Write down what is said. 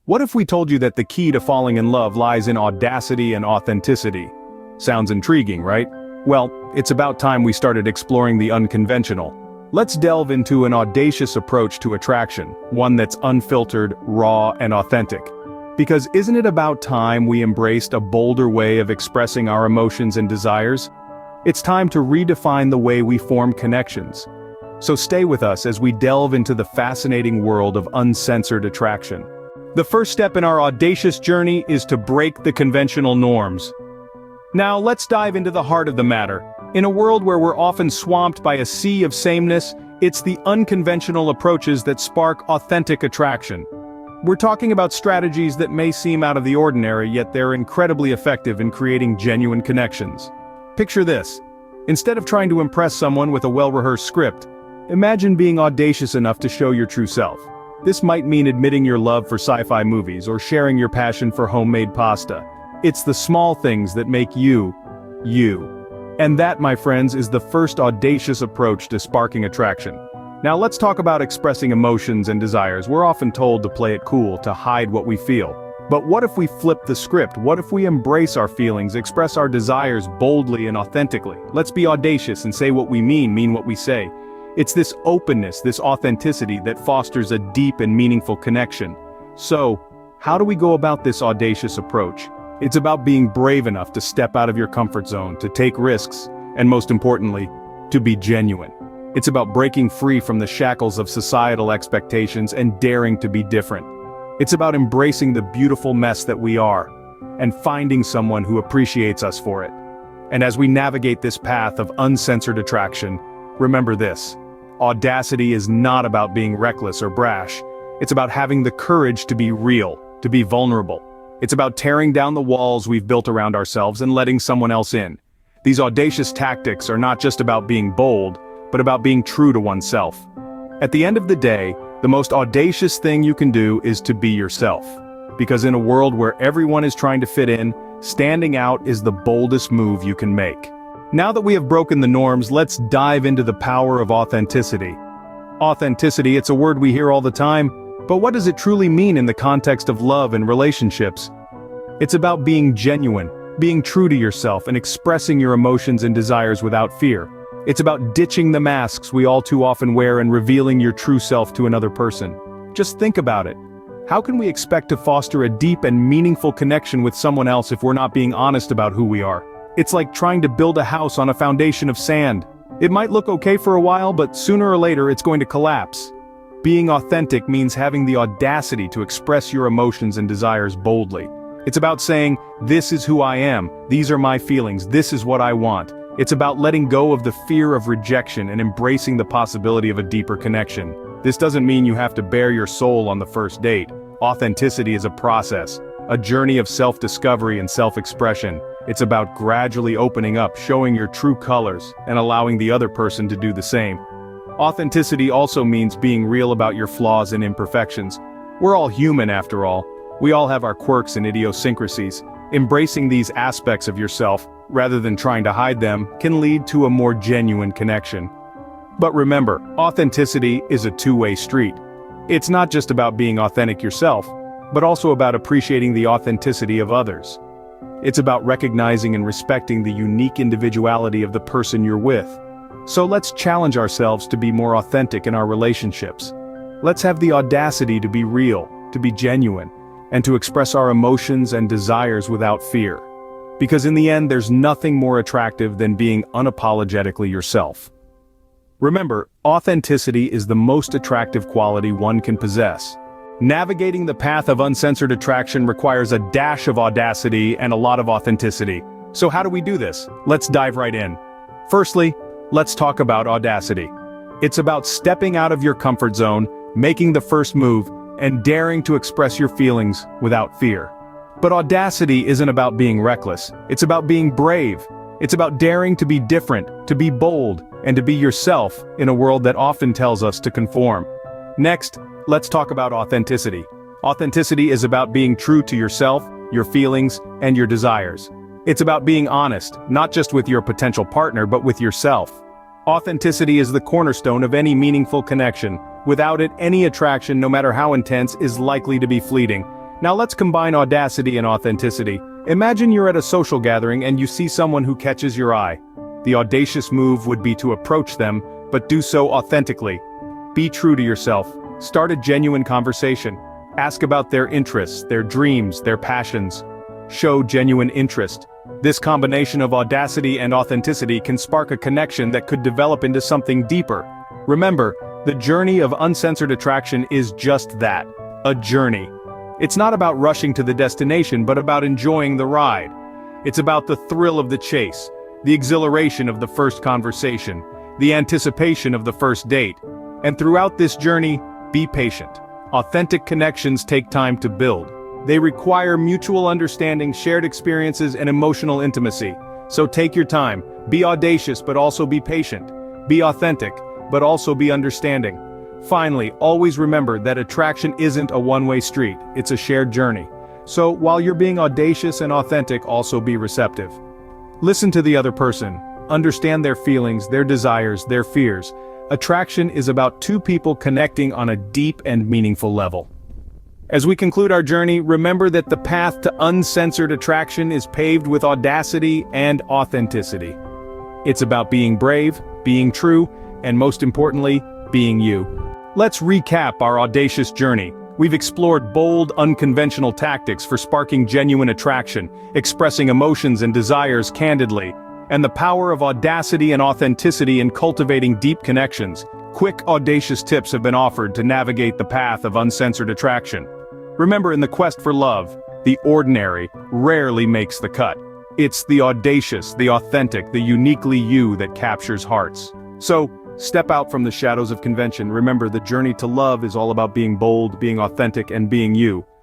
What if we told you that the key to falling in love lies in audacity and authenticity? Sounds intriguing, right? Well, it's about time we started exploring the unconventional. Let's delve into an audacious approach to attraction, one that's unfiltered, raw, and authentic. Because isn't it about time we embraced a bolder way of expressing our emotions and desires? It's time to redefine the way we form connections. So stay with us as we delve into the fascinating world of uncensored attraction. The first step in our audacious journey is to break the conventional norms. Now let's dive into the heart of the matter. In a world where we're often swamped by a sea of sameness, it's the unconventional approaches that spark authentic attraction. We're talking about strategies that may seem out of the ordinary, yet they're incredibly effective in creating genuine connections. Picture this. Instead of trying to impress someone with a well-rehearsed script, imagine being audacious enough to show your true self. This might mean admitting your love for sci-fi movies or sharing your passion for homemade pasta. It's the small things that make you, you. And that, my friends, is the first audacious approach to sparking attraction. Now let's talk about expressing emotions and desires. We're often told to play it cool, to hide what we feel. But what if we flip the script? What if we embrace our feelings, express our desires boldly and authentically? Let's be audacious and say what we mean what we say. It's this openness, this authenticity that fosters a deep and meaningful connection. So, how do we go about this audacious approach? It's about being brave enough to step out of your comfort zone, to take risks, and most importantly, to be genuine. It's about breaking free from the shackles of societal expectations and daring to be different. It's about embracing the beautiful mess that we are, and finding someone who appreciates us for it. And as we navigate this path of uncensored attraction, remember this: audacity is not about being reckless or brash. It's about having the courage to be real, to be vulnerable. It's about tearing down the walls we've built around ourselves and letting someone else in. These audacious tactics are not just about being bold, but about being true to oneself. At the end of the day, the most audacious thing you can do is to be yourself. Because in a world where everyone is trying to fit in, standing out is the boldest move you can make. Now that we have broken the norms, let's dive into the power of authenticity. Authenticity, it's a word we hear all the time, but what does it truly mean in the context of love and relationships? It's about being genuine, being true to yourself, and expressing your emotions and desires without fear. It's about ditching the masks we all too often wear and revealing your true self to another person. Just think about it. How can we expect to foster a deep and meaningful connection with someone else if we're not being honest about who we are? It's like trying to build a house on a foundation of sand. It might look okay for a while, but sooner or later it's going to collapse. Being authentic means having the audacity to express your emotions and desires boldly. It's about saying, this is who I am, these are my feelings, this is what I want. It's about letting go of the fear of rejection and embracing the possibility of a deeper connection. This doesn't mean you have to bare your soul on the first date. Authenticity is a process, a journey of self-discovery and self-expression. It's about gradually opening up, showing your true colors, and allowing the other person to do the same. Authenticity also means being real about your flaws and imperfections. We're all human after all. We all have our quirks and idiosyncrasies. Embracing these aspects of yourself, rather than trying to hide them, can lead to a more genuine connection. But remember, authenticity is a two-way street. It's not just about being authentic yourself, but also about appreciating the authenticity of others. It's about recognizing and respecting the unique individuality of the person you're with. So let's challenge ourselves to be more authentic in our relationships. Let's have the audacity to be real, to be genuine, and to express our emotions and desires without fear. Because in the end, there's nothing more attractive than being unapologetically yourself. Remember, authenticity is the most attractive quality one can possess. Navigating the path of uncensored attraction requires a dash of audacity and a lot of authenticity. So how do we do this? Let's dive right in. Firstly, let's talk about audacity. It's about stepping out of your comfort zone, making the first move, and daring to express your feelings without fear. But audacity isn't about being reckless. It's about being brave. It's about daring to be different, to be bold, and to be yourself in a world that often tells us to conform. Next, let's talk about authenticity. Authenticity is about being true to yourself, your feelings, and your desires. It's about being honest, not just with your potential partner, but with yourself. Authenticity is the cornerstone of any meaningful connection. Without it, any attraction, no matter how intense, is likely to be fleeting. Now let's combine audacity and authenticity. Imagine you're at a social gathering and you see someone who catches your eye. The audacious move would be to approach them, but do so authentically. Be true to yourself. Start a genuine conversation. Ask about their interests, their dreams, their passions. Show genuine interest. This combination of audacity and authenticity can spark a connection that could develop into something deeper. Remember, the journey of uncensored attraction is just that, a journey. It's not about rushing to the destination, but about enjoying the ride. It's about the thrill of the chase, the exhilaration of the first conversation, the anticipation of the first date. And throughout this journey, be patient. Authentic connections take time to build. They require mutual understanding, shared experiences, and emotional intimacy. So take your time, be audacious but also be patient. Be authentic, but also be understanding. Finally, always remember that attraction isn't a one-way street, it's a shared journey. So while you're being audacious and authentic, also be receptive. Listen to the other person, understand their feelings, their desires, their fears. Attraction is about two people connecting on a deep and meaningful level. As we conclude our journey, remember that the path to uncensored attraction is paved with audacity and authenticity. It's about being brave, being true, and most importantly, being you. Let's recap our audacious journey. We've explored bold, unconventional tactics for sparking genuine attraction, expressing emotions and desires candidly, and the power of audacity and authenticity in cultivating deep connections. Quick, audacious tips have been offered to navigate the path of uncensored attraction. Remember, in the quest for love, the ordinary rarely makes the cut. It's the audacious, the authentic, the uniquely you that captures hearts. So, step out from the shadows of convention. Remember, the journey to love is all about being bold, being authentic, and being you.